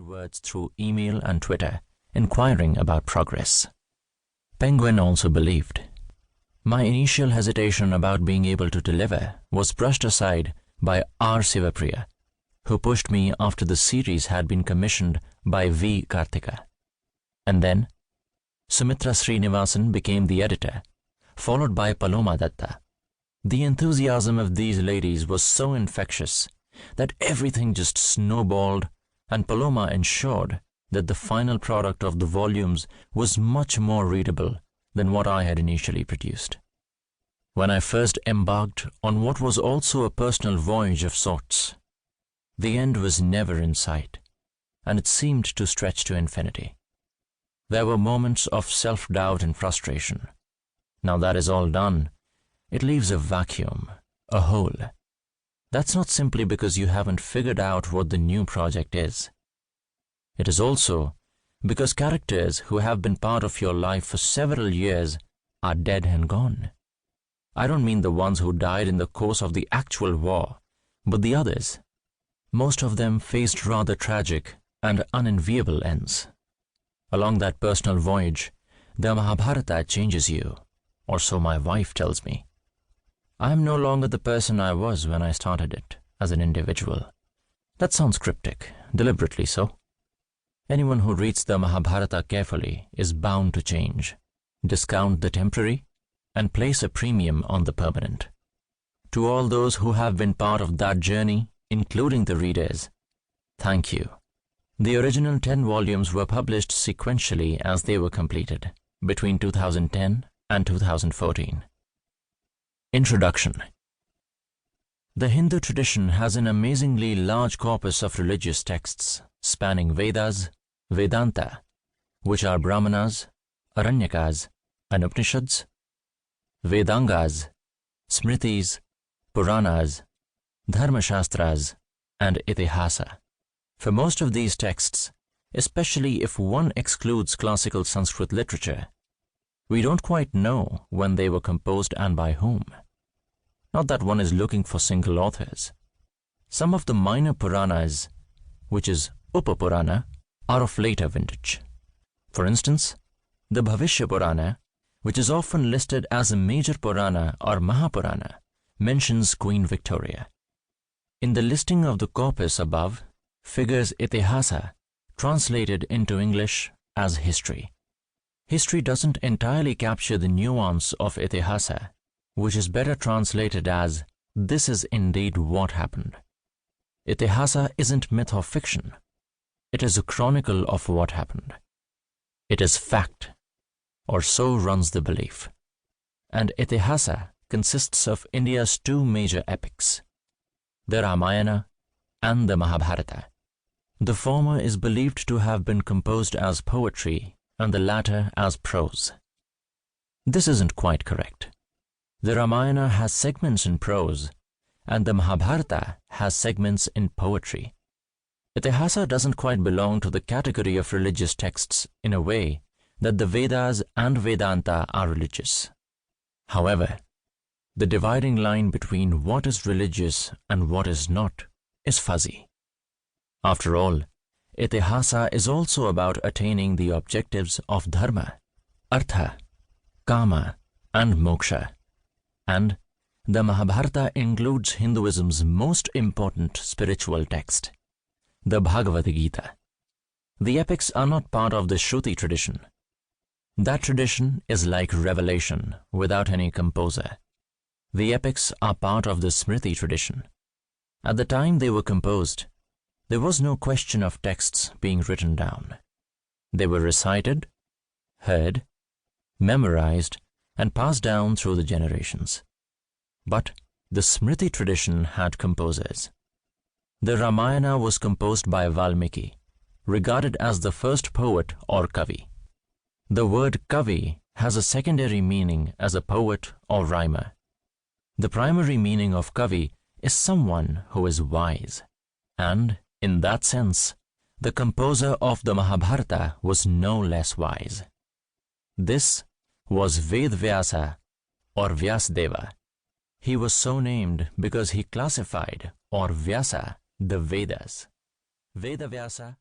words through email and Twitter, inquiring about progress. Penguin also believed. My initial hesitation about being able to deliver was brushed aside by R. Sivapriya, who pushed me after the series had been commissioned by V. Karthika. And then, Sumitra Srinivasan became the editor, followed by Paloma Datta. The enthusiasm of these ladies was so infectious that everything just snowballed, and Paloma ensured that the final product of the volumes was much more readable than what I had initially produced. When I first embarked on what was also a personal voyage of sorts, the end was never in sight, and it seemed to stretch to infinity. There were moments of self-doubt and frustration. Now that is all done, it leaves a vacuum, a hole. That's not simply because you haven't figured out what the new project is. It is also because characters who have been part of your life for several years are dead and gone. I don't mean the ones who died in the course of the actual war, but the others. Most of them faced rather tragic and unenviable ends. Along that personal voyage, the Mahabharata changes you, or so my wife tells me. I am no longer the person I was when I started it, as an individual. That sounds cryptic, deliberately so. Anyone who reads the Mahabharata carefully is bound to change, discount the temporary, and place a premium on the permanent. To all those who have been part of that journey, including the readers, thank you. The original 10 volumes were published sequentially as they were completed, between 2010 and 2014. Introduction. The Hindu tradition has an amazingly large corpus of religious texts spanning Vedas, Vedanta, which are Brahmanas, Aranyakas, and Upanishads, Vedangas, Smritis, Puranas, Dharmashastras, and Itihasa. For most of these texts, especially if one excludes classical Sanskrit literature, we don't quite know when they were composed and by whom. Not that one is looking for single authors. Some of the minor Puranas, which is Upapurana, are of later vintage. For instance, the Bhavishya Purana, which is often listed as a major Purana or Mahapurana, mentions Queen Victoria. In the listing of the corpus above figures Itihasa, translated into English as history. History doesn't entirely capture the nuance of Itihasa, which is better translated as this is indeed what happened. Itihasa isn't myth or fiction. It is a chronicle of what happened. It is fact, or so runs the belief. And Itihasa consists of India's 2 major epics, the Ramayana and the Mahabharata. The former is believed to have been composed as poetry and the latter as prose. This isn't quite correct. The Ramayana has segments in prose, and the Mahabharata has segments in poetry. Itihasa doesn't quite belong to the category of religious texts in a way that the Vedas and Vedanta are religious. However, the dividing line between what is religious and what is not is fuzzy. After all, Itihasa is also about attaining the objectives of dharma, artha, kama, and moksha. And the Mahabharata includes Hinduism's most important spiritual text, the Bhagavad Gita. The epics are not part of the Shruti tradition. That tradition is like revelation without any composer. The epics are part of the Smriti tradition. At the time they were composed, there was no question of texts being written down. They were recited, heard, memorized, and passed down through the generations. But the Smriti tradition had composers. The Ramayana was composed by Valmiki, regarded as the first poet or kavi. The word kavi has a secondary meaning as a poet or rhymer. The primary meaning of kavi is someone who is wise, and in that sense, the composer of the Mahabharata was no less wise. This was Vedvyasa or Vyasdeva. He was so named because he classified or Vyasa the Vedas. Vedavyasa